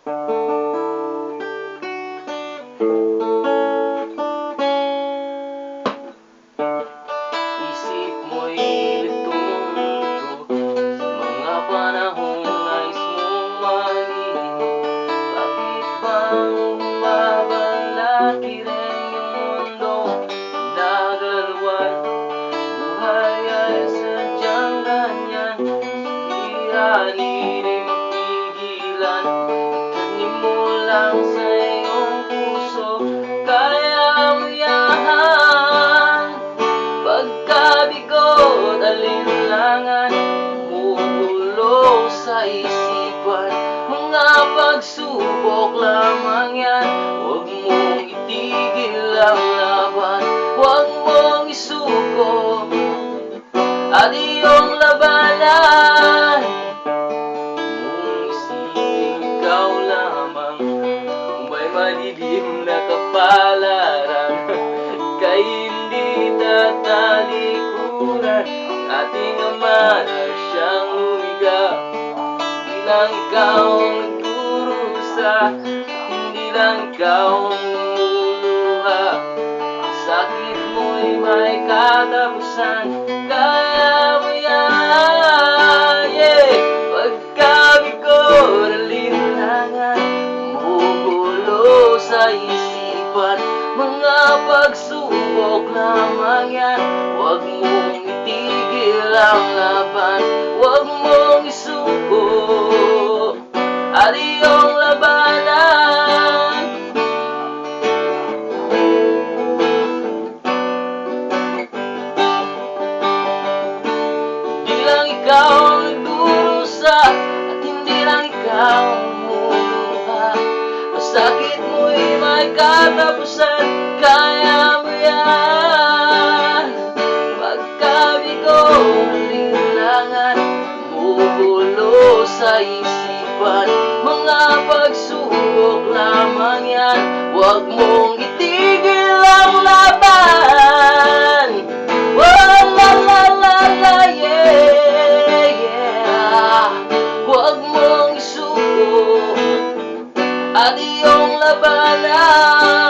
Isip mo'y lito-lito sa mga panahong nais mong malimot. Bakit bang bumabalaki rin yung mundo? Nagalawan, buhay ay sadyang ganyan. Suliranin ay mapigilan. Itanim mo lang sa iyong puso, kaya mo yan. Pagkabigot, alinlangan, bumubulo sa isipan. Mga pagsubok lamang yan, huwag mong itigil ang laban. Huwag mong isuko at iyong labanan. Kung isipin ikaw lamang, kung may madilim na kapalaran, kay hindi tatalikuran. Ating Ama na siyang humiga, hindi lang ikaw ang nagdurusa, hindi lang ikaw ang lumuluha. Sakit mo'y may katapusan, kaya mo yan, yeah. Pagkabigot, alinlangan, bumubulo sa isipan. Mga pagsubok lamang yan, huwag mong itigil ang laban. Huwag mong isuko at iyong labanan. Hindi lang ikaw ang nagdurusa at hindi lang ikaw ang umuluha. Masakit mo'y may katapusan, kaya mo yan. Pagkabigot, alinlangan, bumubulo sa isipan. Mga pagsubok lamang yan, huwag mong itigil ang laban. Oh, la la la la, yeah, yeah. Huwag mong isuko at iyong labanan.